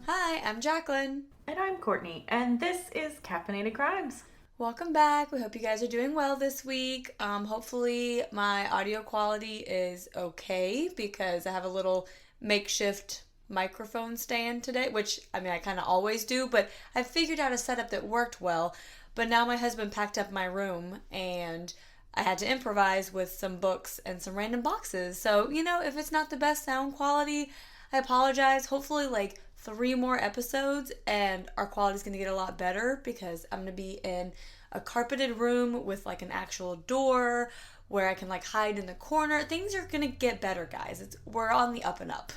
Hi, I'm Jaclyn. And I'm Courtney, and this is Caffeinated Crimes. Welcome back. We hope you guys are doing well this week. Hopefully, my audio quality is okay because I have a little makeshift microphone stand today, which I kind of always do, but I figured out a setup that worked well. But now my husband packed up my room and I had to improvise with some books and some random boxes. So, if it's not the best sound quality, I apologize. Hopefully, like 3 more episodes, and our quality is going to get a lot better because I'm going to be in a carpeted room with like an actual door where I can like hide in the corner. Things are going to get better, guys. We're on the up and up.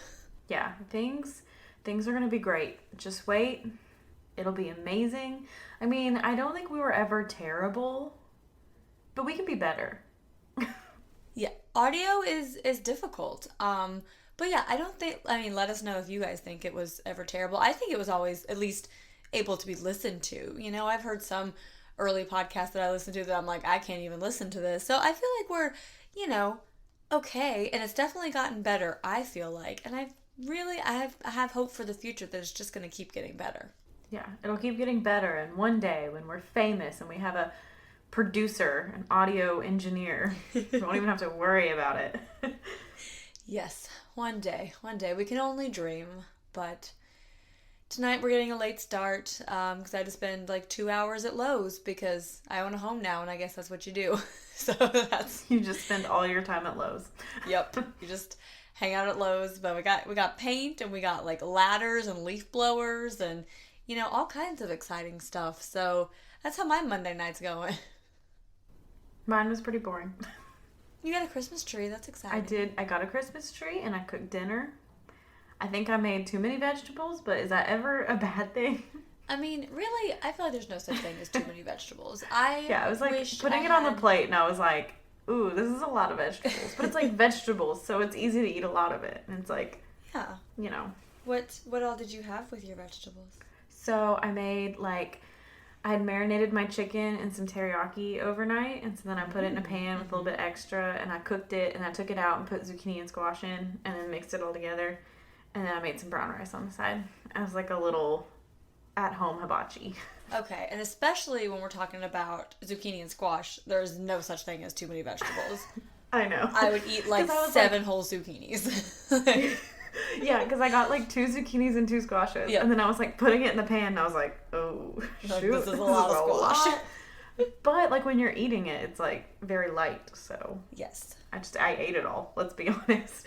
Yeah, things are going to be great. Just wait. It'll be amazing. I don't think we were ever terrible, but we can be better. Yeah, audio is difficult. But yeah, I don't think, let us know if you guys think it was ever terrible. I think it was always at least able to be listened to. I've heard some early podcasts that I listened to that I'm like, I can't even listen to this. So I feel like we're, okay. And it's definitely gotten better, I feel like. And I have hope for the future that it's just going to keep getting better. Yeah, it'll keep getting better. And one day when we're famous and we have a producer, an audio engineer, we won't even have to worry about it. Yes, one day. We can only dream. But tonight we're getting a late start because I had to spend like 2 hours at Lowe's because I own a home now, and I guess that's what you do. So that's... You just spend all your time at Lowe's. Yep, you just hang out at Lowe's. But we got paint, and we got like ladders and leaf blowers and, all kinds of exciting stuff. So that's how my Monday night's going. Mine was pretty boring. You got a Christmas tree. That's exciting. I did. I got a Christmas tree and I cooked dinner. I think I made too many vegetables, but is that ever a bad thing? Really, I feel like there's no such thing as too many vegetables. I was like putting it on the plate and I was like, ooh, this is a lot of vegetables. But it's like vegetables, so it's easy to eat a lot of it. And it's like, yeah. What all did you have with your vegetables? So I made I had marinated my chicken in some teriyaki overnight, and so then I put it in a pan with a little bit extra, and I cooked it, and I took it out and put zucchini and squash in, and then mixed it all together, and then I made some brown rice on the side as like a little at-home hibachi. Okay, and especially when we're talking about zucchini and squash, there's no such thing as too many vegetables. I know. I would eat like 7 whole zucchinis. Yeah, because I got like 2 zucchinis and 2 squashes. Yep. And then I was like putting it in the pan and I was like, oh, shoot. This is a lot of squash. But like when you're eating it, it's like very light. So yes. I ate it all. Let's be honest.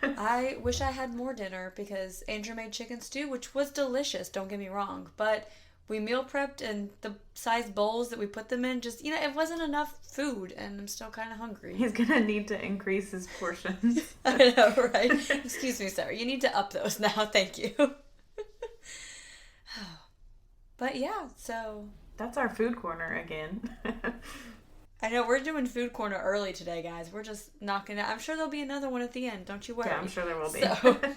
I wish I had more dinner because Andrew made chicken stew, which was delicious. Don't get me wrong. But we meal prepped, and the size bowls that we put them in just, it wasn't enough food, and I'm still kind of hungry. He's going to need to increase his portions. I know, right? Excuse me, sir. You need to up those now. Thank you. But yeah, so... That's our food corner again. I know, we're doing food corner early today, guys. We're just knocking it out. I'm sure there'll be another one at the end. Don't you worry. Yeah, I'm sure there will be.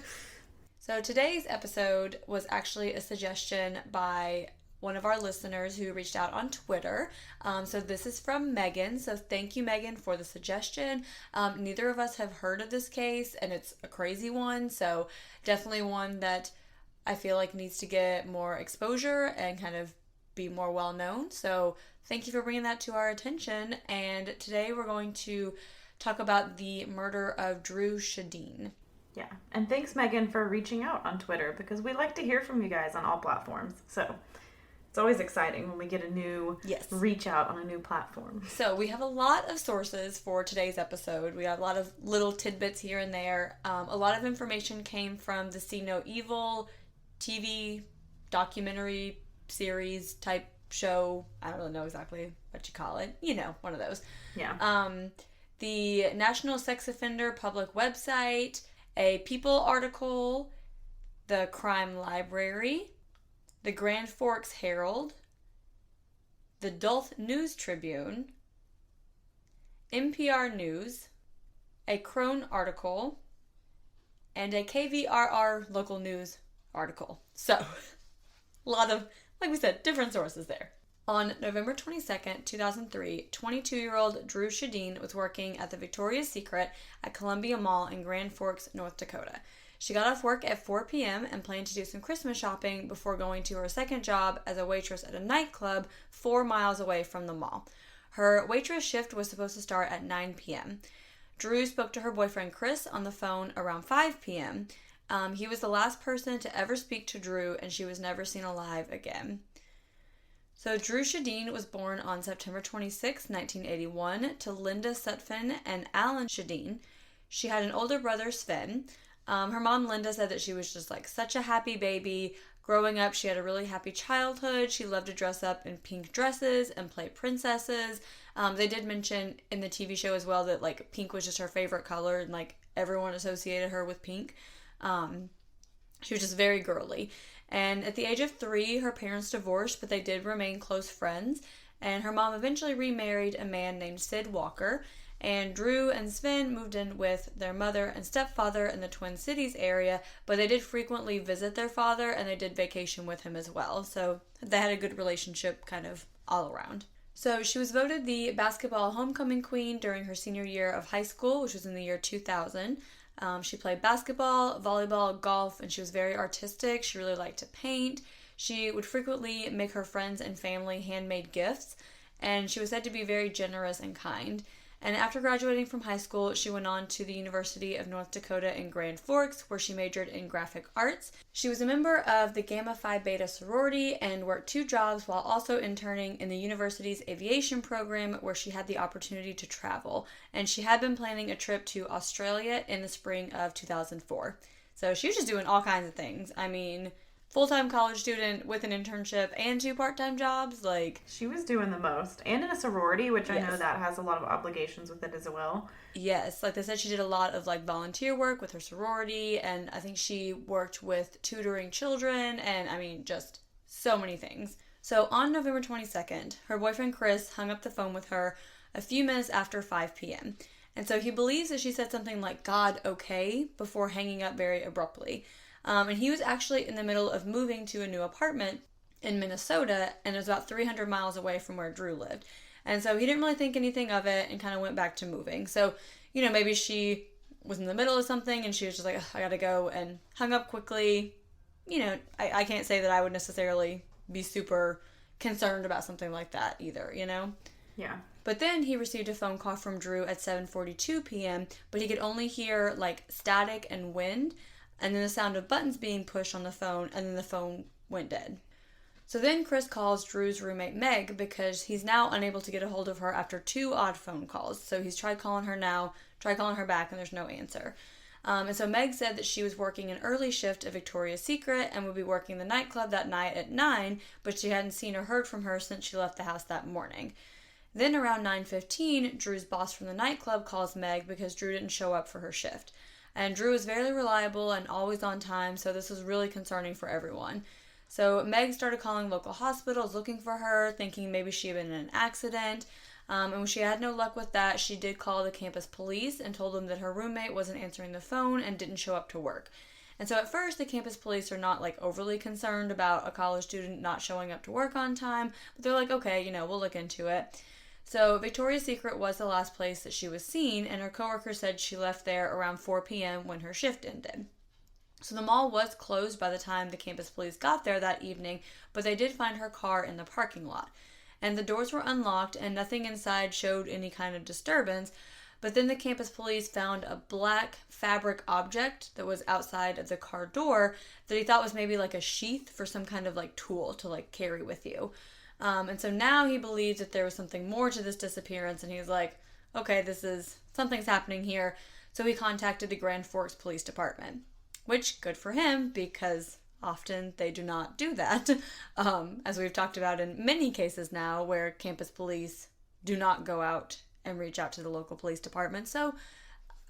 So today's episode was actually a suggestion by one of our listeners who reached out on Twitter. So this is from Megan. So thank you, Megan, for the suggestion. Neither of us have heard of this case, and it's a crazy one. So definitely one that I feel like needs to get more exposure and kind of be more well known. So thank you for bringing that to our attention. And today we're going to talk about the murder of Dru Sjodin. Yeah, and thanks, Megan, for reaching out on Twitter because we like to hear from you guys on all platforms. So it's always exciting when we get a new reach out on a new platform. So we have a lot of sources for today's episode. We have a lot of little tidbits here and there. A lot of information came from the See No Evil TV documentary series type show. I don't really know exactly what you call it. One of those. Yeah. The National Sex Offender Public website, a People article, the Crime Library, the Grand Forks Herald, the Duluth News Tribune, NPR News, a Crone article, and a KVRR local news article. So, a lot of, like we said, different sources there. On November 22nd, 2003, 22-year-old Dru Sjodin was working at the Victoria's Secret at Columbia Mall in Grand Forks, North Dakota. She got off work at 4 p.m. and planned to do some Christmas shopping before going to her second job as a waitress at a nightclub 4 miles away from the mall. Her waitress shift was supposed to start at 9 p.m. Dru spoke to her boyfriend Chris on the phone around 5 p.m. He was the last person to ever speak to Dru, and she was never seen alive again. So Dru Sjodin was born on September 26, 1981, to Linda Sutphin and Alan Sjodin. She had an older brother, Sven. Her mom, Linda, said that she was just like such a happy baby. Growing up, she had a really happy childhood. She loved to dress up in pink dresses and play princesses. They did mention in the TV show as well that like pink was just her favorite color, and like everyone associated her with pink. She was just very girly. And at the age of 3, her parents divorced, but they did remain close friends. And her mom eventually remarried a man named Sid Walker. And Dru and Sven moved in with their mother and stepfather in the Twin Cities area, but they did frequently visit their father, and they did vacation with him as well. So they had a good relationship kind of all around. So she was voted the basketball homecoming queen during her senior year of high school, which was in the year 2000. She played basketball, volleyball, golf, and she was very artistic. She really liked to paint. She would frequently make her friends and family handmade gifts, and she was said to be very generous and kind. And after graduating from high school, she went on to the University of North Dakota in Grand Forks, where she majored in graphic arts. She was a member of the Gamma Phi Beta sorority and worked 2 jobs while also interning in the university's aviation program, where she had the opportunity to travel. And she had been planning a trip to Australia in the spring of 2004. So she was just doing all kinds of things. I mean, full-time college student with an internship and 2 part-time jobs, like... She was doing the most. And in a sorority, which I know that has a lot of obligations with it as well. Yes, like they said, she did a lot of like volunteer work with her sorority, and I think she worked with tutoring children, and I mean, just so many things. So on November 22nd, her boyfriend Chris hung up the phone with her a few minutes after 5 p.m. And so he believes that she said something like, "God, okay," before hanging up very abruptly. And he was actually in the middle of moving to a new apartment in Minnesota, and it was about 300 miles away from where Dru lived. And so he didn't really think anything of it and kind of went back to moving. So, you know, maybe she was in the middle of something and she was just like, I gotta go, and hung up quickly. You know, I can't say that I would necessarily be super concerned about something like that either, you know? Yeah. But then he received a phone call from Dru at 7:42 p.m., but he could only hear like static and wind, and then the sound of buttons being pushed on the phone, and then the phone went dead. So then Chris calls Dru's roommate Meg because he's now unable to get a hold of her after 2 odd phone calls. So he's tried calling her now, tried calling her back, and there's no answer. And so Meg said that she was working an early shift at Victoria's Secret and would be working the nightclub that night at 9, but she hadn't seen or heard from her since she left the house that morning. Then around 9:15, Dru's boss from the nightclub calls Meg because Dru didn't show up for her shift. And Dru was very reliable and always on time, so this was really concerning for everyone. So Meg started calling local hospitals looking for her, thinking maybe she had been in an accident. And when she had no luck with that, she did call the campus police and told them that her roommate wasn't answering the phone and didn't show up to work. And so at first, the campus police are not like overly concerned about a college student not showing up to work on time, but they're like, okay, you know, we'll look into it. So Victoria's Secret was the last place that she was seen, and her coworker said she left there around 4 p.m. when her shift ended. So the mall was closed by the time the campus police got there that evening, but they did find her car in the parking lot. And the doors were unlocked, and nothing inside showed any kind of disturbance, but then the campus police found a black fabric object that was outside of the car door that he thought was maybe like a sheath for some kind of like tool to like carry with you. And so now he believes that there was something more to this disappearance, and he's like, okay, something's happening here. So he contacted the Grand Forks Police Department, which, good for him, because often they do not do that. As we've talked about in many cases now, where campus police do not go out and reach out to the local police department. So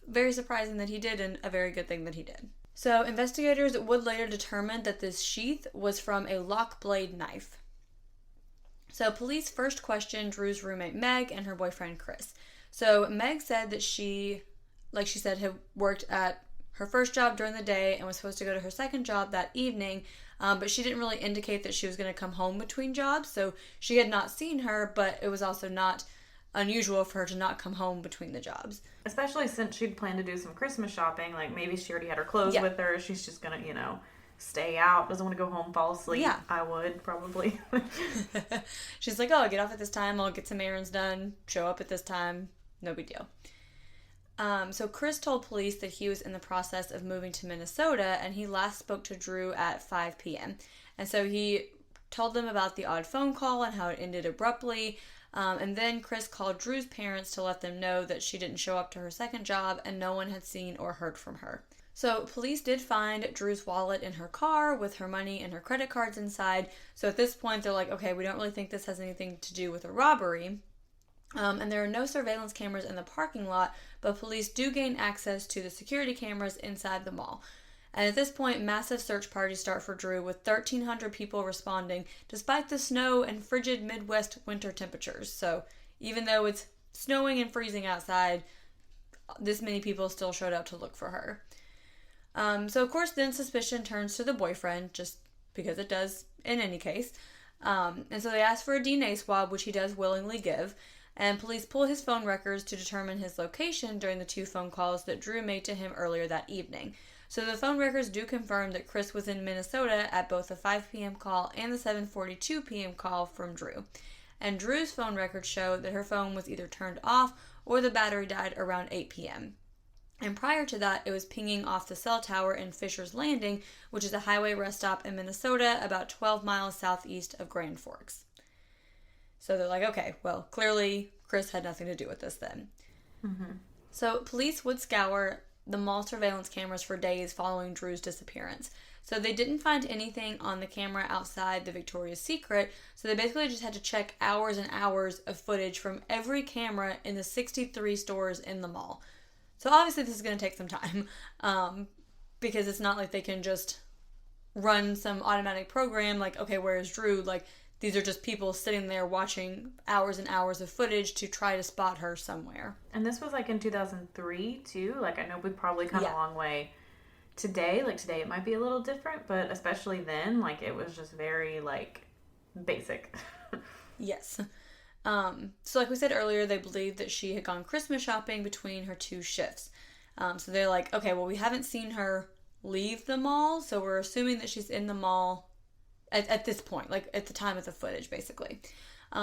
very surprising that he did, and a very good thing that he did. So investigators would later determine that this sheath was from a lock blade knife. So police first questioned Dru's roommate Meg and her boyfriend Chris. So Meg said that she, like she said, had worked at her first job during the day and was supposed to go to her second job that evening, but she didn't really indicate that she was going to come home between jobs, so she had not seen her, but it was also not unusual for her to not come home between the jobs. Especially since she'd planned to do some Christmas shopping. Like, maybe she already had her clothes with her. She's just gonna, stay out. Doesn't want to go home, fall asleep. Yeah. I would, probably. She's like, oh, I'll get off at this time. I'll get some errands done. Show up at this time. No big deal. So Chris told police that he was in the process of moving to Minnesota, and he last spoke to Dru at 5 p.m. And so he told them about the odd phone call and how it ended abruptly. And then Chris called Dru's parents to let them know that she didn't show up to her second job and no one had seen or heard from her. So police did find Dru's wallet in her car with her money and her credit cards inside. So at this point, they're like, okay, we don't really think this has anything to do with a robbery. And there are no surveillance cameras in the parking lot, but police do gain access to the security cameras inside the mall. And at this point, massive search parties start for Dru, with 1,300 people responding, despite the snow and frigid Midwest winter temperatures. So even though it's snowing and freezing outside, this many people still showed up to look for her. So of course, then suspicion turns to the boyfriend, just because it does in any case. And so they ask for a DNA swab, which he does willingly give. And police pull his phone records to determine his location during the 2 phone calls that Dru made to him earlier that evening. So the phone records do confirm that Chris was in Minnesota at both the 5 p.m. call and the 7:42 p.m. call from Dru. And Dru's phone records show that her phone was either turned off or the battery died around 8 p.m. And prior to that, it was pinging off the cell tower in Fisher's Landing, which is a highway rest stop in Minnesota about 12 miles southeast of Grand Forks. So they're like, okay, well, clearly Chris had nothing to do with this then. Mm-hmm. So police would scour the mall surveillance cameras for days following Dru's disappearance. So they didn't find anything on the camera outside the Victoria's Secret, so they basically just had to check hours and hours of footage from every camera in the 63 stores in the mall. So obviously this is going to take some time, because it's not like they can just run some automatic program like, okay, where is Dru? Like, these are just people sitting there watching hours and hours of footage to try to spot her somewhere. And this was like in 2003 too. Like, I know we've probably come a long way today. Like, today it might be a little different, but especially then, like, it was just very, like, basic. Yes. So like we said earlier, they believed that she had gone Christmas shopping between her 2 shifts. So they're like, okay, well, we haven't seen her leave the mall, so we're assuming that she's in the mall at this point, like at the time of the footage, basically.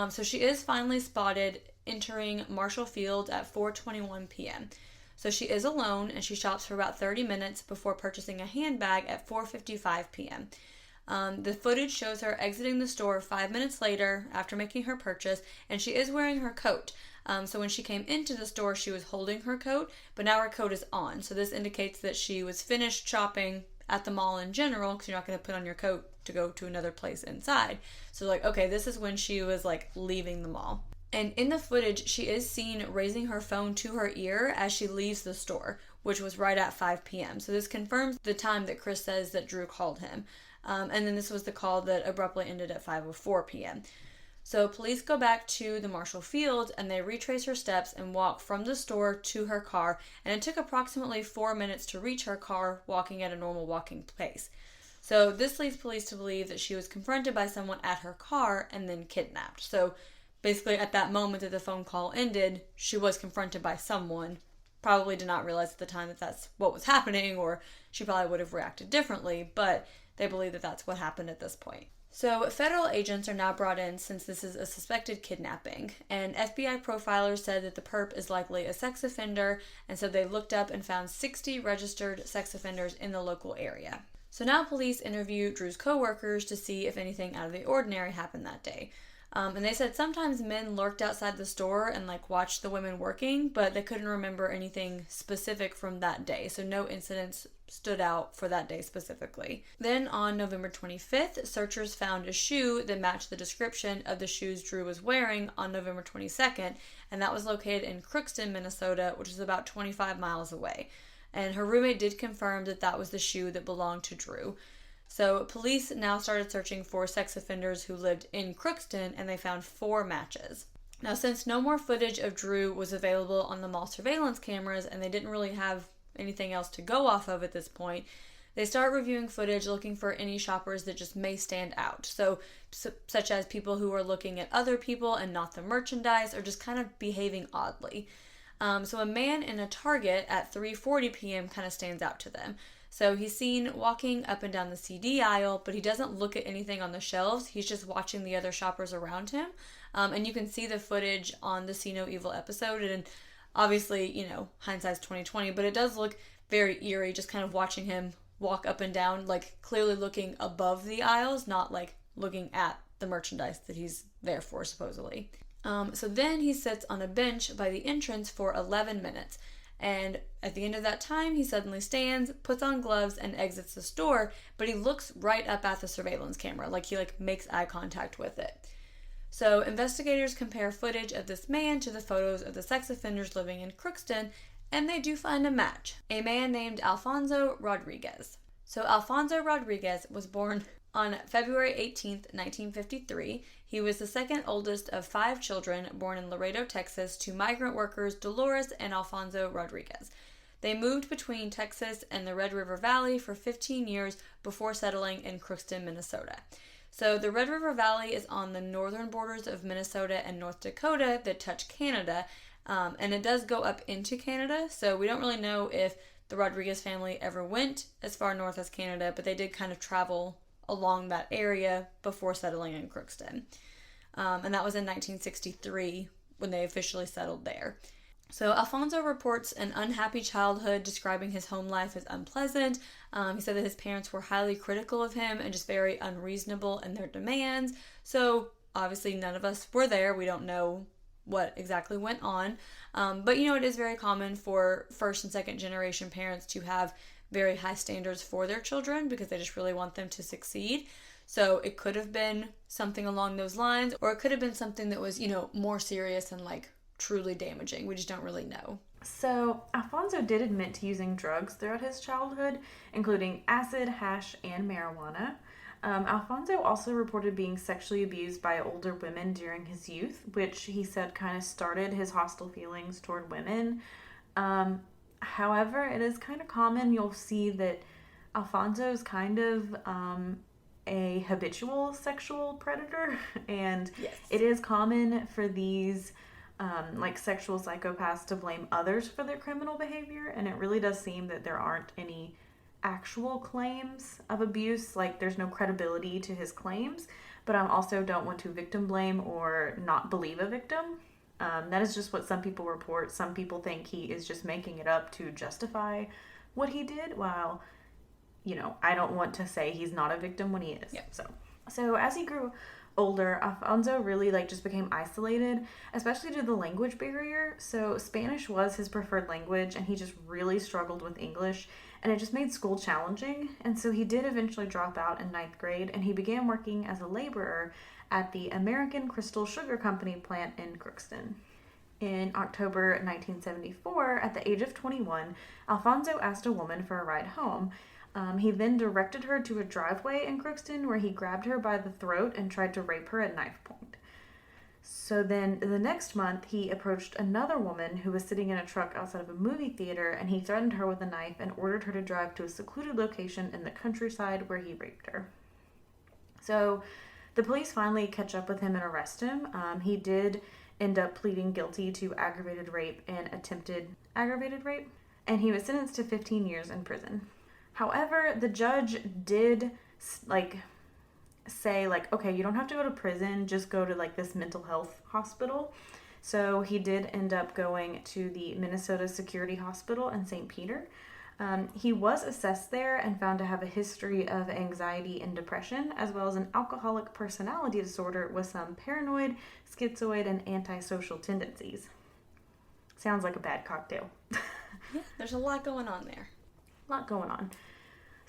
So she is finally spotted entering Marshall Field at 4:21 p.m. So she is alone, and she shops for about 30 minutes before purchasing a handbag at 4:55 p.m. The footage shows her exiting the store 5 minutes later after making her purchase, and she is wearing her coat. So when she came into the store, she was holding her coat, but now her coat is on. So this indicates that she was finished shopping at the mall in general, because you're not going to put on your coat to go to another place inside. So like, okay, this is when she was like leaving the mall. And in the footage, she is seen raising her phone to her ear as she leaves the store, which was right at 5 p.m. So this confirms the time that Chris says that Dru called him. And then this was the call that abruptly ended at 5:04 p.m. So police go back to the Marshall Field, and they retrace her steps and walk from the store to her car, and it took approximately 4 minutes to reach her car, walking at a normal walking pace. So this leads police to believe that she was confronted by someone at her car and then kidnapped. So basically at that moment that the phone call ended, she was confronted by someone, probably did not realize at the time that that's what was happening, or she probably would have reacted differently, but they believe that that's what happened at this point. So federal agents are now brought in since this is a suspected kidnapping, and FBI profilers said that the perp is likely a sex offender, and so they looked up and found 60 registered sex offenders in the local area. So now police interview Dru's co-workers to see if anything out of the ordinary happened that day. And they said sometimes men lurked outside the store and like watched the women working, but they couldn't remember anything specific from that day. So no incidents stood out for that day specifically. Then on November 25th, searchers found a shoe that matched the description of the shoes Dru was wearing on November 22nd, and that was located in Crookston, Minnesota, which is about 25 miles away. And her roommate did confirm that that was the shoe that belonged to Dru. So police now started searching for sex offenders who lived in Crookston, and they found 4 matches. Now, since no more footage of Dru was available on the mall surveillance cameras, and they didn't really have anything else to go off of at this point, they start reviewing footage looking for any shoppers that just may stand out. So such as people who are looking at other people and not the merchandise, or just kind of behaving oddly. So a man in a Target at 3:40 p.m. kind of stands out to them. So he's seen walking up and down the CD aisle, but he doesn't look at anything on the shelves. He's just watching the other shoppers around him. And you can see the footage on the See No Evil episode. And obviously, you know, hindsight's 2020, but it does look very eerie, just kind of watching him walk up and down, like clearly looking above the aisles, not like looking at the merchandise that he's there for, supposedly. So then he sits on a bench by the entrance for 11 minutes. And at the end of that time, he suddenly stands, puts on gloves, and exits the store, but he looks right up at the surveillance camera, like he makes eye contact with it. So investigators compare footage of this man to the photos of the sex offenders living in Crookston, and they do find a match. A man named Alfonso Rodriguez. So Alfonso Rodriguez was born on February 18th, 1953. He was the second oldest of 5 children born in Laredo, Texas, to migrant workers Dolores and Alfonso Rodriguez. They moved between Texas and the Red River Valley for 15 years before settling in Crookston, Minnesota. So the Red River Valley is on the northern borders of Minnesota and North Dakota that touch Canada, and it does go up into Canada, so we don't really know if the Rodriguez family ever went as far north as Canada, but they did kind of travel along that area before settling in Crookston. And that was in 1963 when they officially settled there. So Alfonso reports an unhappy childhood, describing his home life as unpleasant. He said that his parents were highly critical of him and just very unreasonable in their demands. So obviously none of us were there. We don't know what exactly went on. But, you know, it is very common for first and second generation parents to have very high standards for their children because they just really want them to succeed. So it could have been something along those lines, or it could have been something that was, you know, more serious and like truly damaging. We just don't really know. So Alfonso did admit to using drugs throughout his childhood, including acid, hash, and marijuana. Alfonso also reported being sexually abused by older women during his youth, which he said kind of started his hostile feelings toward women. However, it is kind of common, you'll see that Alfonso is kind of a habitual sexual predator, and yes, it is common for these sexual psychopaths to blame others for their criminal behavior, and it really does seem that there aren't any actual claims of abuse, like there's no credibility to his claims, but I also don't want to victim blame or not believe a victim. That is just what some people report. Some people think he is just making it up to justify what he did, while, you know, I don't want to say he's not a victim when he is. Yeah. So as he grew older, Alfonso really just became isolated, especially due to the language barrier. So Spanish was his preferred language, and he just really struggled with English, and it just made school challenging. And so he did eventually drop out in 9th grade, and he began working as a laborer at the American Crystal Sugar Company plant in Crookston. In October 1974, at the age of 21, Alfonso asked a woman for a ride home. He then directed her to a driveway in Crookston where he grabbed her by the throat and tried to rape her at knife point. So then the next month, he approached another woman who was sitting in a truck outside of a movie theater, and he threatened her with a knife and ordered her to drive to a secluded location in the countryside where he raped her. So the police finally catch up with him and arrest him. He did end up pleading guilty to aggravated rape and attempted aggravated rape, and he was sentenced to 15 years in prison. However, the judge did say okay, you don't have to go to prison, just go to this mental health hospital. So he did end up going to the Minnesota Security Hospital in St. Peter. He was assessed there and found to have a history of anxiety and depression, as well as an alcoholic personality disorder with some paranoid, schizoid, and antisocial tendencies. Sounds like a bad cocktail. Yeah, there's a lot going on there.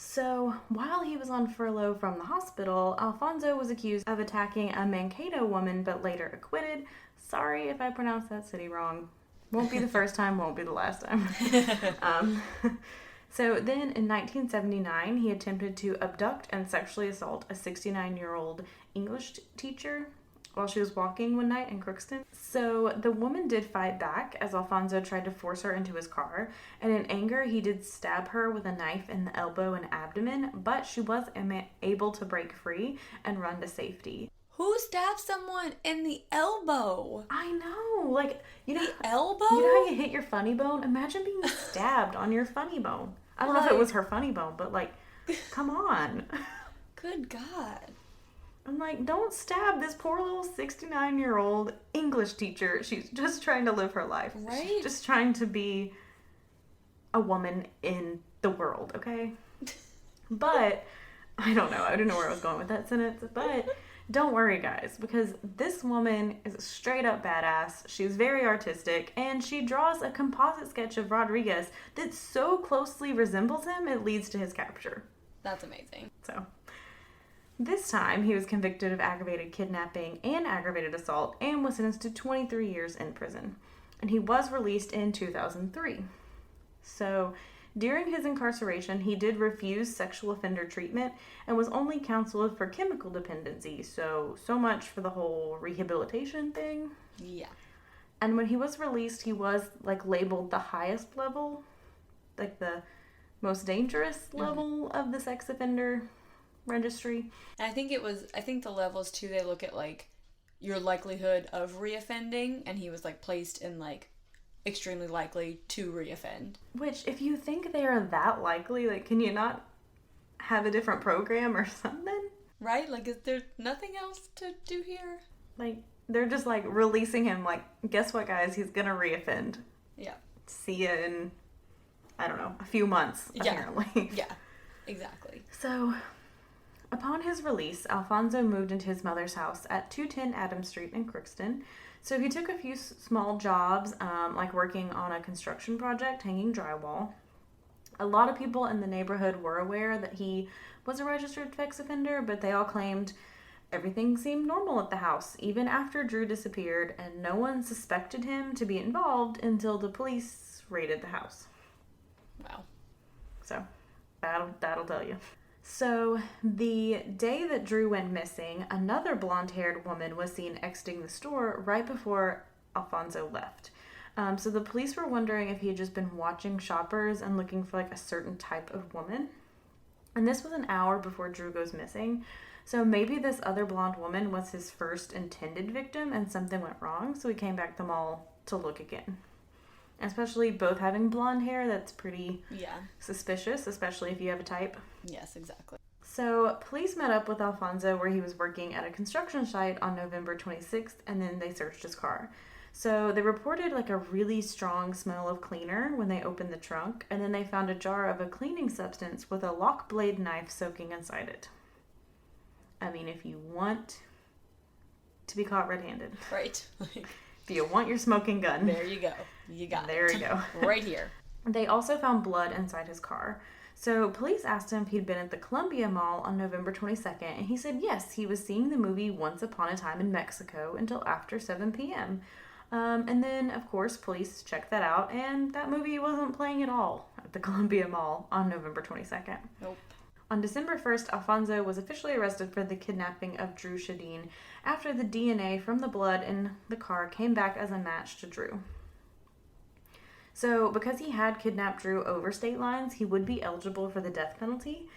So, while he was on furlough from the hospital, Alfonso was accused of attacking a Mankato woman, but later acquitted. Sorry if I pronounced that city wrong. Won't be the first time, won't be the last time. So then in 1979, he attempted to abduct and sexually assault a 69-year-old English teacher. while she was walking one night in Crookston. So the woman did fight back as Alfonso tried to force her into his car, and in anger he did stab her with a knife in the elbow and abdomen, but she was able to break free and run to safety. Who stabbed someone in the elbow? I know, like, you know, the elbow? You know how you hit your funny bone? Imagine being stabbed on your funny bone. I don't know if it was her funny bone, but like, come on. Good God. I'm like, don't stab this poor little 69-year-old English teacher. She's just trying to live her life. Right? She's just trying to be a woman in the world, okay? But, I don't know. I don't know where I was going with that sentence. But don't worry, guys, because this woman is a straight up badass. She's very artistic, and she draws a composite sketch of Rodriguez that so closely resembles him, it leads to his capture. That's amazing. So, this time, he was convicted of aggravated kidnapping and aggravated assault and was sentenced to 23 years in prison. And he was released in 2003. So, during his incarceration, he did refuse sexual offender treatment and was only counseled for chemical dependency. So much for the whole rehabilitation thing. Yeah. And when he was released, he was, like, labeled the highest level, like the most dangerous level of the sex offender registry. And I think the levels too, they look at like your likelihood of reoffending, and he was like placed in like extremely likely to reoffend. Which, if you think they are that likely, like, can you not have a different program or something? Right? Like, is there nothing else to do here? Like, they're just like releasing him, like, guess what, guys, he's gonna reoffend. Yeah. See ya in, I don't know, a few months, apparently. Yeah, exactly. So, upon his release, Alfonso moved into his mother's house at 210 Adams Street in Crookston. So he took a few small jobs, like working on a construction project, hanging drywall. A lot of people in the neighborhood were aware that he was a registered sex offender, but they all claimed everything seemed normal at the house, even after Dru disappeared, and no one suspected him to be involved until the police raided the house. Wow. So, that'll tell you. So, the day that Dru went missing, another blonde-haired woman was seen exiting the store right before Alfonso left. So the police were wondering if he had just been watching shoppers and looking for like a certain type of woman. And this was an hour before Dru goes missing. So maybe this other blonde woman was his first intended victim and something went wrong. So he came back to the mall to look again. Especially both having blonde hair, that's pretty suspicious, especially if you have a type. Yes, exactly. So, police met up with Alfonso where he was working at a construction site on November 26th, and then they searched his car. So, they reported like a really strong smell of cleaner when they opened the trunk, and then they found a jar of a cleaning substance with a lock blade knife soaking inside it. I mean, if you want to be caught red-handed. Right. If you want your smoking gun. There you go. You got there it. There you go. Right here. They also found blood inside his car. So police asked him if he'd been at the Columbia Mall on November 22nd, and he said yes, he was seeing the movie Once Upon a Time in Mexico until after 7 p.m. And then, of course, police checked that out, and that movie wasn't playing at all at the Columbia Mall on November 22nd. Nope. On December 1st, Alfonso was officially arrested for the kidnapping of Dru Sjodin after the DNA from the blood in the car came back as a match to Dru. So, because he had kidnapped Dru over state lines, he would be eligible for the death penalty.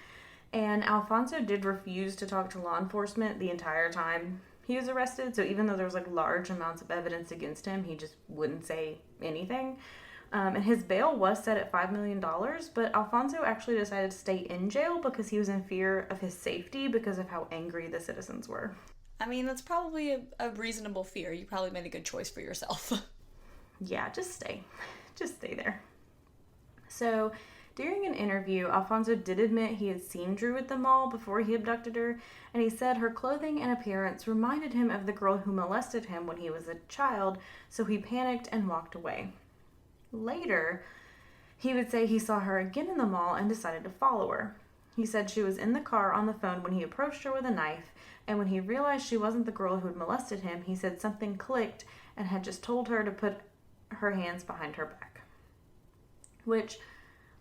And Alfonso did refuse to talk to law enforcement the entire time he was arrested. So, even though there was like large amounts of evidence against him, he just wouldn't say anything. And his bail was set at $5 million, but Alfonso actually decided to stay in jail because he was in fear of his safety because of how angry the citizens were. I mean, that's probably a reasonable fear. You probably made a good choice for yourself. Yeah, just stay. Just stay there. So, during an interview, Alfonso did admit he had seen Dru at the mall before he abducted her, and he said her clothing and appearance reminded him of the girl who molested him when he was a child, so he panicked and walked away. Later, he would say he saw her again in the mall and decided to follow her. He said she was in the car on the phone when he approached her with a knife, and when he realized she wasn't the girl who had molested him, he said something clicked and had just told her to put her hands behind her back. Which,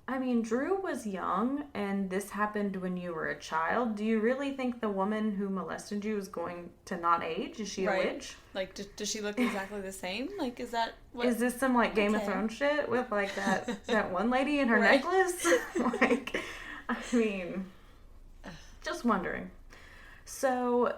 I mean, Dru was young, and this happened when you were a child. Do you really think the woman who molested you is going to not age? Is she a witch? Like, does she look exactly the same? Like, is that what? Is this some, like, Game of Thrones shit with, like, that one lady and her necklace? Like, I mean, just wondering. So,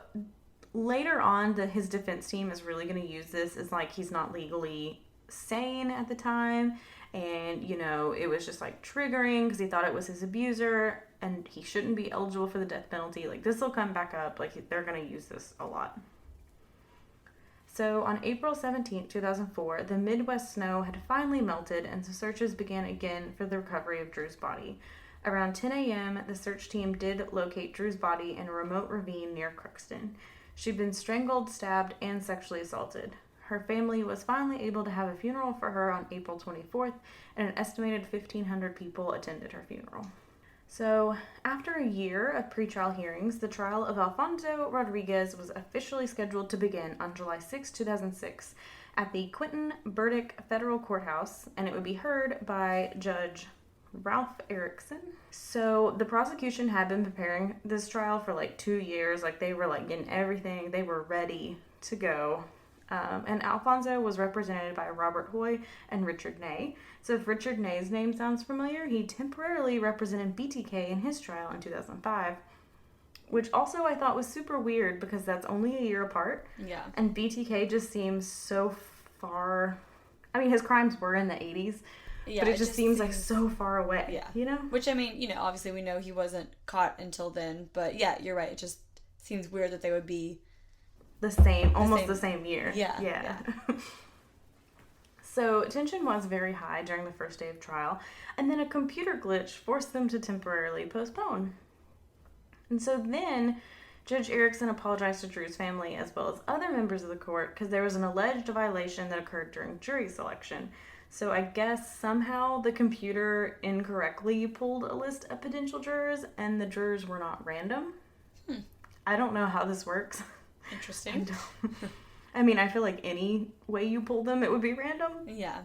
later on, his defense team is really going to use this as, like, he's not legally sane at the time. And, you know, it was just, like, triggering because he thought it was his abuser. And he shouldn't be eligible for the death penalty. Like, this will come back up. Like, they're going to use this a lot. So, on April 17, 2004, the Midwest snow had finally melted, and the searches began again for the recovery of Dru's body. Around 10 a.m., the search team did locate Dru's body in a remote ravine near Crookston. She'd been strangled, stabbed, and sexually assaulted. Her family was finally able to have a funeral for her on April 24th, and an estimated 1,500 people attended her funeral. So, after a year of pretrial hearings, the trial of Alfonso Rodriguez was officially scheduled to begin on July 6, 2006, at the Quentin Burdick Federal Courthouse, and it would be heard by Judge Ralph Erickson. So, the prosecution had been preparing this trial for like 2 years. Like, they were like getting everything, they were ready to go. And Alfonso was represented by Robert Hoy and Richard Ney. So if Richard Ney's name sounds familiar, he temporarily represented BTK in his trial in 2005, which also I thought was super weird because that's only a year apart. Yeah. And BTK just seems so far... I mean, his crimes were in the 80s, but it just seems like so far away. Yeah. You know? Which, I mean, you know, obviously we know he wasn't caught until then, but yeah, you're right. It just seems weird that they would be... the same year. Yeah. So tension was very high during the first day of trial, and then a computer glitch forced them to temporarily postpone. And so then Judge Erickson apologized to Dru's family as well as other members of the court because there was an alleged violation that occurred during jury selection. So I guess somehow the computer incorrectly pulled a list of potential jurors, and the jurors were not random. I don't know how this works. Interesting. I mean, I feel like any way you pull them, it would be random. Yeah.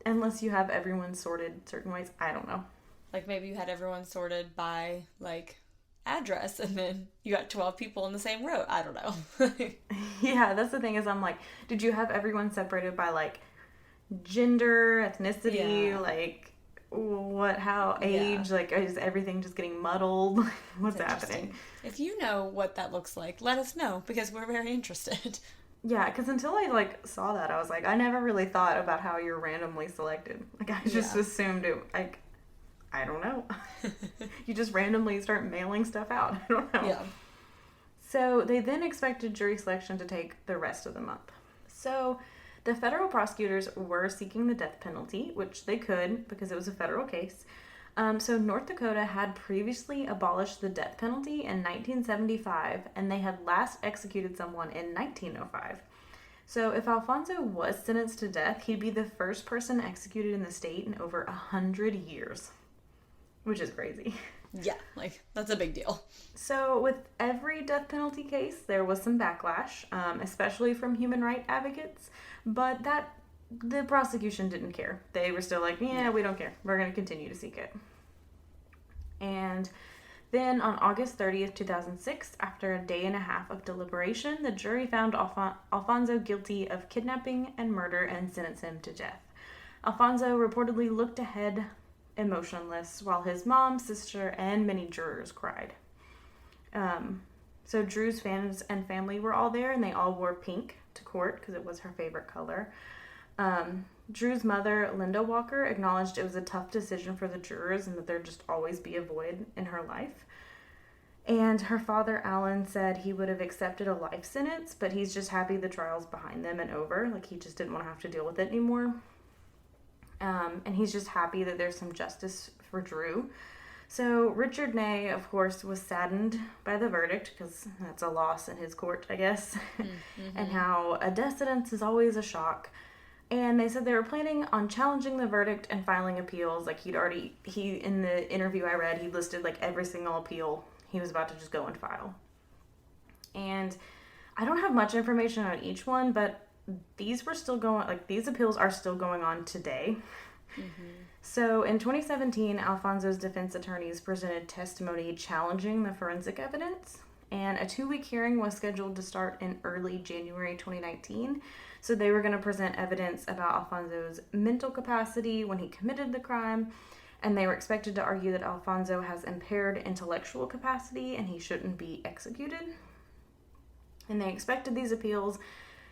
Unless you have everyone sorted certain ways. I don't know. Like, maybe you had everyone sorted by, like, address, and then you got 12 people in the same row. I don't know. Yeah, that's the thing is I'm like, did you have everyone separated by, like, gender, ethnicity, like, age? Like, is everything just getting muddled? What's happening? If you know what that looks like, let us know, because we're very interested. Yeah, because until I, like, saw that, I was like, I never really thought about how you're randomly selected. Like, I just assumed it, like, I don't know. You just randomly start mailing stuff out. I don't know. Yeah. So they then expected jury selection to take the rest of the month. So the federal prosecutors were seeking the death penalty, which they could because it was a federal case. So North Dakota had previously abolished the death penalty in 1975, and they had last executed someone in 1905. So if Alfonso was sentenced to death, he'd be the first person executed in the state in over 100 years, which is crazy. Yeah, like, that's a big deal. So with every death penalty case, there was some backlash, especially from human rights advocates, but the prosecution didn't care. They were still like, yeah, we don't care. We're going to continue to seek it. And then on August 30th, 2006, after a day and a half of deliberation, the jury found Alfonso guilty of kidnapping and murder and sentenced him to death. Alfonso reportedly looked ahead emotionless while his mom, sister, and many jurors cried. So Dru's fans and family were all there, and they all wore pink to court because it was her favorite color. Dru's mother, Linda Walker, acknowledged it was a tough decision for the jurors and that there'd just always be a void in her life. And her father, Alan, said he would have accepted a life sentence, but he's just happy the trial's behind them and over. Like, he just didn't want to have to deal with it anymore. And he's just happy that there's some justice for Dru. So Richard Ney, of course, was saddened by the verdict, because that's a loss in his court, I guess, and how a death sentence is always a shock. And they said they were planning on challenging the verdict and filing appeals. Like, in the interview I read, he listed, like, every single appeal he was about to just go and file. And I don't have much information on each one, but these appeals are still going on today. So in 2017, Alfonso's defense attorneys presented testimony challenging the forensic evidence, and a 2-week hearing was scheduled to start in early January 2019. So they were going to present evidence about Alfonso's mental capacity when he committed the crime, and they were expected to argue that Alfonso has impaired intellectual capacity and he shouldn't be executed. And they expected these appeals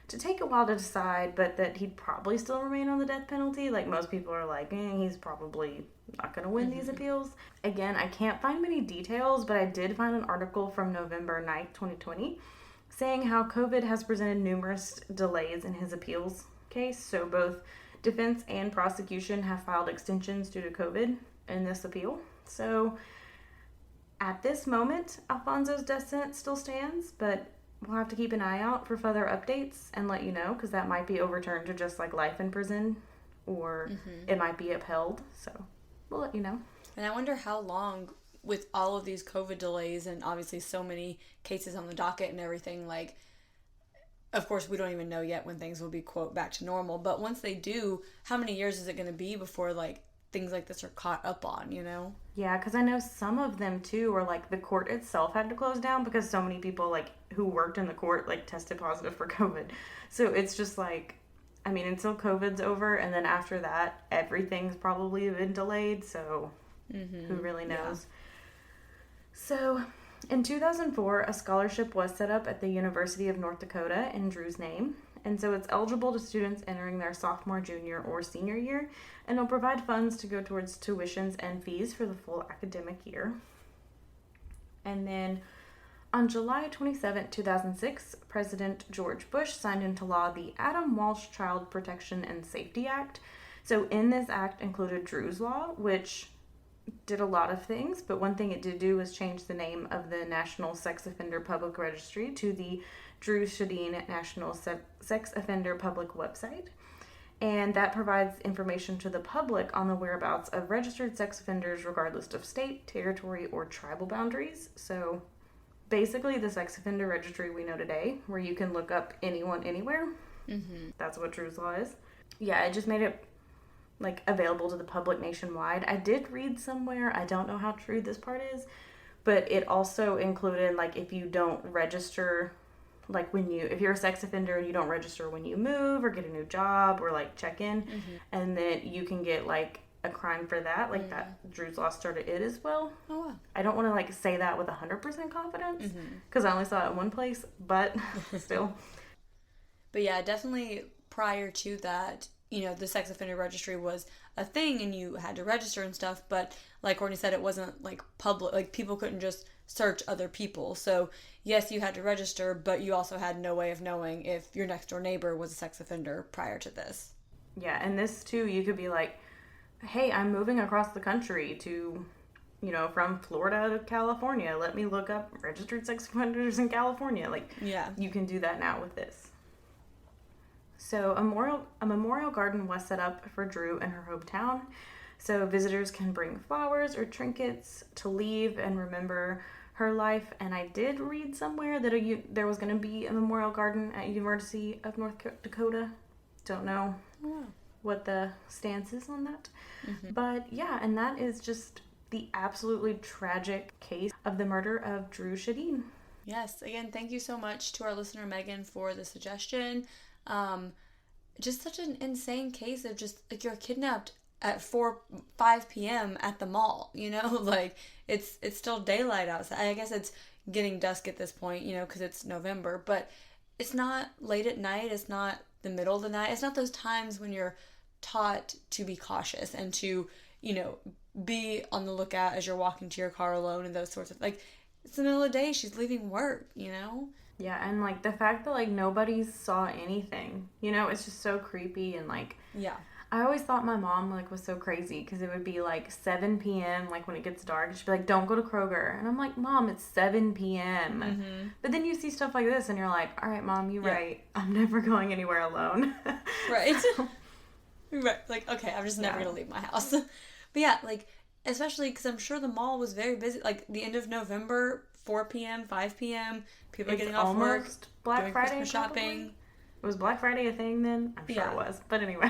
to take a while to decide, but that he'd probably still remain on the death penalty. Like, most people are like, he's probably not going to win these appeals. Again, I can't find many details, but I did find an article from November 9th, 2020, saying how COVID has presented numerous delays in his appeals case. So both defense and prosecution have filed extensions due to COVID in this appeal. So at this moment, Alfonso's death sentence still stands, but we'll have to keep an eye out for further updates and let you know, because that might be overturned to just like life in prison, or it might be upheld. So we'll let you know. And I wonder how long, with all of these COVID delays and obviously so many cases on the docket and everything, like, of course, we don't even know yet when things will be, quote, back to normal. But once they do, how many years is it going to be before, like, things like this are caught up on, you know? Yeah, because I know some of them, too, were, like, the court itself had to close down because so many people, like, who worked in the court, like, tested positive for COVID. So it's just, like, I mean, until COVID's over, and then after that, everything's probably been delayed, so who really knows? Yeah. So in 2004, a scholarship was set up at the University of North Dakota in Dru's name. And so it's eligible to students entering their sophomore, junior, or senior year. And it'll provide funds to go towards tuitions and fees for the full academic year. And then on July 27, 2006, President George Bush signed into law the Adam Walsh Child Protection and Safety Act. So in this act included Dru's Law, which did a lot of things, but one thing it did do was change the name of the National Sex Offender Public Registry to the Dru Sjodin National Sex Offender Public Website. And that provides information to the public on the whereabouts of registered sex offenders regardless of state, territory, or tribal boundaries. So basically the sex offender registry we know today, where you can look up anyone anywhere. That's what Dru's Law is. Yeah, it just made it like available to the public nationwide. I did read somewhere, I don't know how true this part is, but it also included, like, if you don't register, like if you're a sex offender and you don't register when you move or get a new job or like check in, and then you can get like a crime for that, like that Dru's Law started it as well. Oh wow. I don't want to like say that with 100% confidence because I only saw it in one place, but still. But yeah, definitely prior to that, you know, the sex offender registry was a thing and you had to register and stuff, but like Courtney said, it wasn't like public, like people couldn't just search other people. So yes, you had to register, but you also had no way of knowing if your next door neighbor was a sex offender prior to this. Yeah, and this too, you could be like, hey, I'm moving across the country to, you know, from Florida to California. Let me look up registered sex offenders in California. Like, yeah, you can do that now with this. So a memorial garden was set up for Dru in her hometown. So visitors can bring flowers or trinkets to leave and remember her life. And I did read somewhere that there was going to be a memorial garden at University of North Dakota. Don't know what the stance is on that. But yeah, and that is just the absolutely tragic case of the murder of Dru Sjodin. Yes, again, thank you so much to our listener Megan for the suggestion. Just such an insane case of just like you're kidnapped at 5 p.m. at the mall, you know, like it's still daylight outside. I guess it's getting dusk at this point, you know, because it's November, but it's not late at night. It's not the middle of the night. It's not those times when you're taught to be cautious and to, you know, be on the lookout as you're walking to your car alone and those sorts of, like, it's the middle of the day. She's leaving work, you know? Yeah, and, like, the fact that, like, nobody saw anything, you know, it's just so creepy and, like... Yeah. I always thought my mom, like, was so crazy because it would be, like, 7 p.m., like, when it gets dark. She'd be like, don't go to Kroger. And I'm like, Mom, it's 7 p.m. But then you see stuff like this and you're like, all right, Mom, you're right. I'm never going anywhere alone. Right. Right. Like, okay, I'm just never going to leave my house. But, yeah, like, especially because I'm sure the mall was very busy. Like, the end of November... 4 p.m., 5 p.m. People are getting off work, Black doing Friday Christmas shopping. Was Black Friday a thing then? I'm sure it was. But anyway.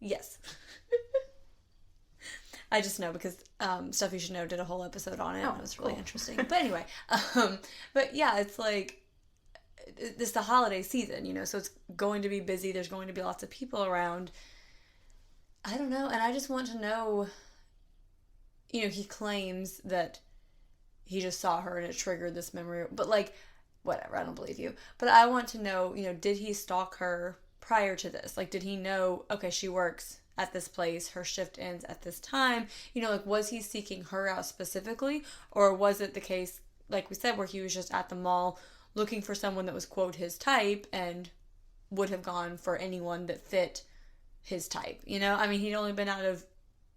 Yes. I just know because Stuff You Should Know did a whole episode on it. And it was really interesting. But anyway, but yeah, it's like, it's the holiday season, you know, so it's going to be busy. There's going to be lots of people around. I don't know. And I just want to know, you know, he claims that he just saw her and it triggered this memory. But like, whatever, I don't believe you. But I want to know, you know, did he stalk her prior to this? Like, did he know, okay, she works at this place, her shift ends at this time? You know, like, was he seeking her out specifically? Or was it the case, like we said, where he was just at the mall looking for someone that was, quote, his type and would have gone for anyone that fit his type? You know, I mean, he'd only been out of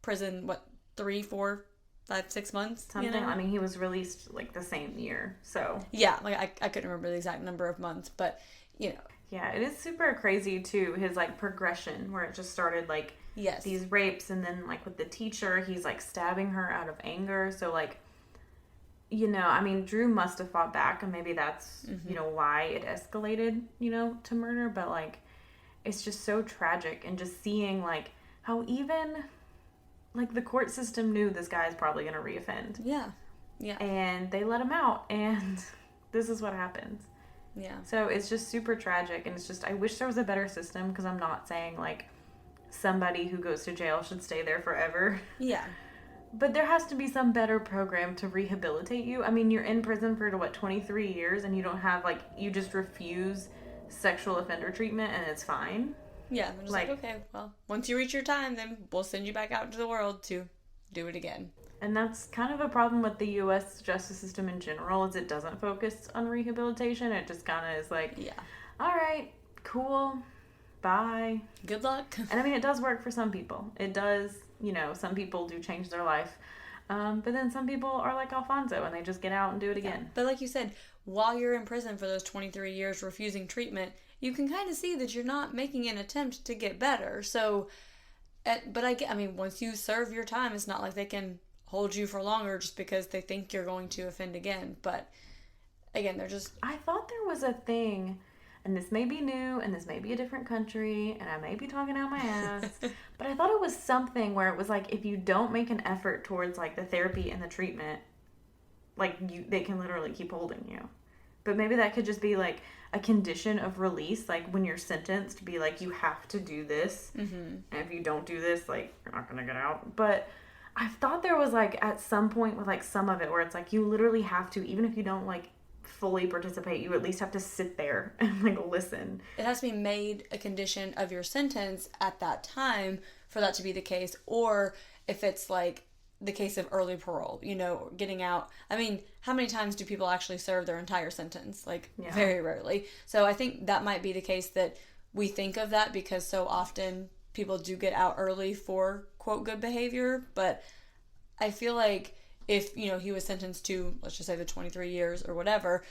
prison, what, 3, 4, 5, 6 months? Something. You know? I mean, he was released, like, the same year, so. Yeah, like, I couldn't remember the exact number of months, but, you know. Yeah, it is super crazy, too, his, like, progression, where it just started, like, yes, these rapes, and then, like, with the teacher, he's, like, stabbing her out of anger, so, like, you know, I mean, Dru must have fought back, and maybe that's, you know, why it escalated, you know, to murder, but, like, it's just so tragic, and just seeing, like, how even, like, the court system knew this guy's probably gonna reoffend. Yeah, yeah. And they let him out, and this is what happens. Yeah. So it's just super tragic, and it's just, I wish there was a better system, because I'm not saying, like, somebody who goes to jail should stay there forever. Yeah. But there has to be some better program to rehabilitate you. I mean, you're in prison for, 23 years, and you don't have, like, you just refuse sexual offender treatment, and it's fine. Yeah, they're just like, okay, well, once you reach your time, then we'll send you back out into the world to do it again. And that's kind of a problem with the U.S. justice system in general, is it doesn't focus on rehabilitation. It just kind of is like, yeah, all right, cool, bye. Good luck. And I mean, it does work for some people. It does, you know, some people do change their life. But then some people are like Alfonso, and they just get out and do it again. Yeah. But like you said, while you're in prison for those 23 years refusing treatment, you can kind of see that you're not making an attempt to get better. So, but I mean, once you serve your time, it's not like they can hold you for longer just because they think you're going to offend again. But again, they're just... I thought there was a thing, and this may be new, and this may be a different country, and I may be talking out my ass, but I thought it was something where it was like, if you don't make an effort towards, like, the therapy and the treatment, like, they can literally keep holding you. But maybe that could just be, like, a condition of release, like, when you're sentenced, to be like, you have to do this, and if you don't do this, like, you're not gonna get out. But I thought there was, like, at some point with, like, some of it where it's like, you literally have to, even if you don't, like, fully participate, you at least have to sit there and, like, listen. It has to be made a condition of your sentence at that time for that to be the case. Or if it's, like, the case of early parole, you know, getting out. I mean, how many times do people actually serve their entire sentence? Like, very rarely. So I think that might be the case, that we think of that because so often people do get out early for, quote, good behavior. But I feel like if, you know, he was sentenced to, let's just say, the 23 years or whatever,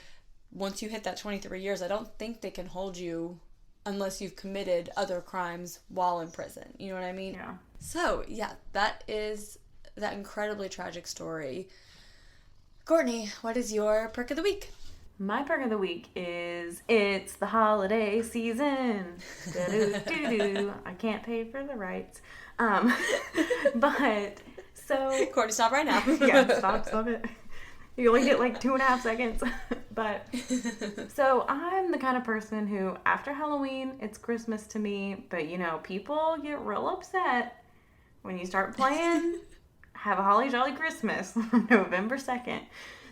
once you hit that 23 years, I don't think they can hold you unless you've committed other crimes while in prison. You know what I mean? Yeah. So, yeah, that is that incredibly tragic story. Courtney, what is your perk of the week? My perk of the week is, it's the holiday season. Do-do-do-do. I can't pay for the rights. But, so... Courtney, stop right now. Yeah, stop it. You only get like 2.5 seconds. But, so I'm the kind of person who, after Halloween, it's Christmas to me. But, you know, people get real upset when you start playing Have a Holly Jolly Christmas on November 2nd.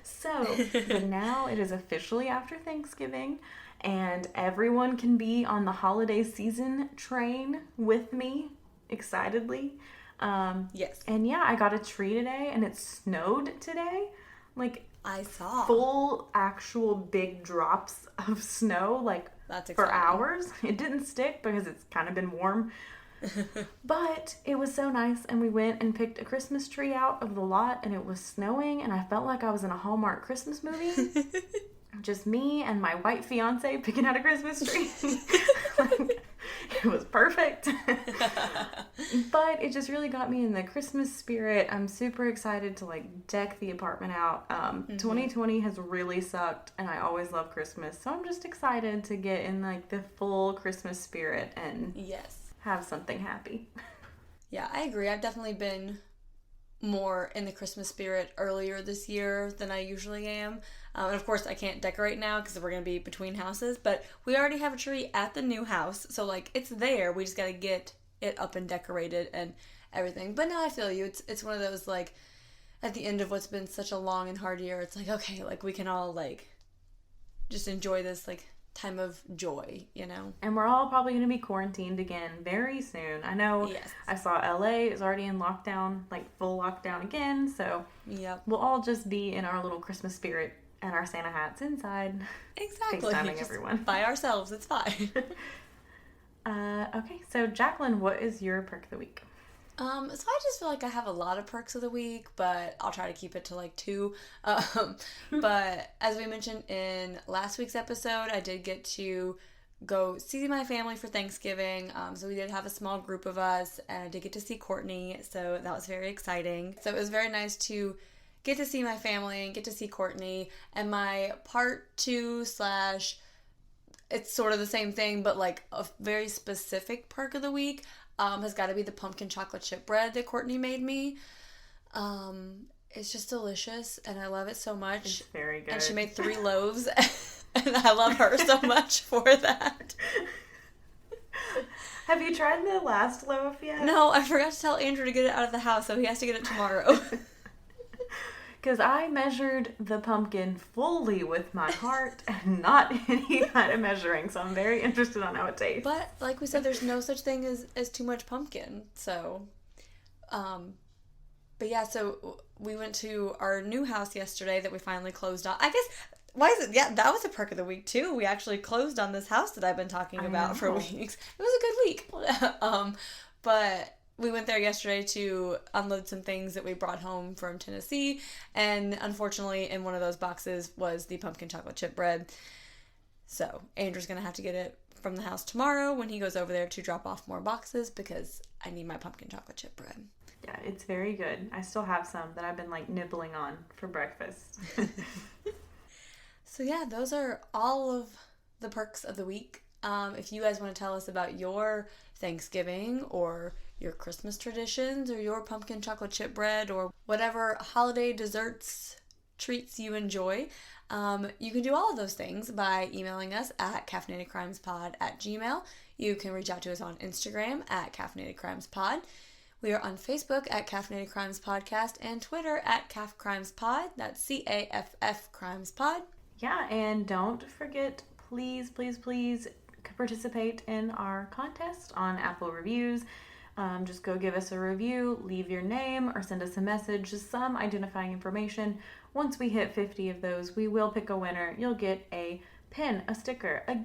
So, but now it is officially after Thanksgiving, and everyone can be on the holiday season train with me, excitedly. Yes. And yeah, I got a tree today, and it snowed today. Like, I saw. Full, actual big drops of snow, like, that's for exciting. hours. It didn't stick because it's kind of been warm. But it was so nice, and we went and picked a Christmas tree out of the lot, and it was snowing, and I felt like I was in a Hallmark Christmas movie. Just me and my white fiance picking out a Christmas tree. Like, it was perfect. But it just really got me in the Christmas spirit. I'm super excited to, like, deck the apartment out. 2020 has really sucked, and I always love Christmas, so I'm just excited to get in, like, the full Christmas spirit and yes, have something happy. Yeah, I agree. I've definitely been more in the Christmas spirit earlier this year than I usually am. And of course, I can't decorate now because we're going to be between houses, but we already have a tree at the new house. So, like, it's there. We just got to get it up and decorated and everything. But no, I feel you. It's one of those, like, at the end of what's been such a long and hard year, it's like, okay, like, we can all, like, just enjoy this, like, time of joy, you know? And we're all probably going to be quarantined again very soon. I know. Yes. I saw LA is already in lockdown, like full lockdown again. So Yep. we'll all just be in our little Christmas spirit and our Santa hats inside. Exactly. FaceTiming Just everyone. by ourselves. It's fine. Okay, so Jaclyn, what is your perk of the week? So I just feel like I have a lot of perks of the week, but I'll try to keep it to like 2. But as we mentioned in last week's episode, I did get to go see my family for Thanksgiving. So we did have a small group of us, and I did get to see Courtney, so that was very exciting. So it was very nice to get to see my family and get to see Courtney. And my part 2 / it's sort of the same thing, but like a very specific perk of the week has got to be the pumpkin chocolate chip bread that Courtney made me. It's just delicious, and I love it so much. It's very good. And she made 3 loaves, and I love her so much for that. Have you tried the last loaf yet? No, I forgot to tell Andrew to get it out of the house, so he has to get it tomorrow. Because I measured the pumpkin fully with my heart and not any kind of measuring, so I'm very interested on how it tastes. But, like we said, there's no such thing as too much pumpkin, so... But yeah, so we went to our new house yesterday that we finally closed on. I guess, why is it? Yeah, that was a perk of the week, too. We actually closed on this house that I've been talking about for weeks. It was a good week. But... we went there yesterday to unload some things that we brought home from Tennessee, and unfortunately in one of those boxes was the pumpkin chocolate chip bread. So Andrew's going to have to get it from the house tomorrow when he goes over there to drop off more boxes because I need my pumpkin chocolate chip bread. Yeah, it's very good. I still have some that I've been like nibbling on for breakfast. So yeah, those are all of the perks of the week. If you guys want to tell us about your Thanksgiving or your Christmas traditions or your pumpkin chocolate chip bread or whatever holiday desserts treats you enjoy, you can do all of those things by emailing us at caffeinatedcrimespod@gmail.com. You can reach out to us on Instagram at caffeinatedcrimespod. We are on Facebook at Caffeinated Crimes Podcast and Twitter at Caff Crimes Pod. That's CAFF Crimes Pod. Yeah, and don't forget, please participate in our contest on Apple Reviews. Just go give us a review, leave your name, or send us a message, just some identifying information. Once we hit 50 of those, we will pick a winner. You'll get a pin, a sticker, a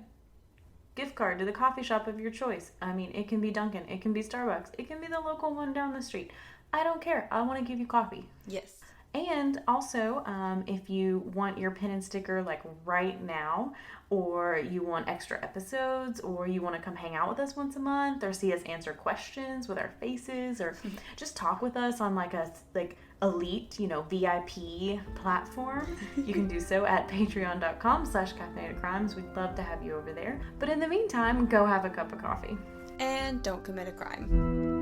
gift card to the coffee shop of your choice. I mean, it can be Dunkin', it can be Starbucks, it can be the local one down the street. I don't care. I want to give you coffee. Yes. And also, if you want your pin and sticker like right now, or you want extra episodes, or you want to come hang out with us once a month, or see us answer questions with our faces, or just talk with us on like a elite, VIP platform, you can do so at patreon.com/caffeinatedcrimes. We'd love to have you over there. But in the meantime, go have a cup of coffee. And don't commit a crime.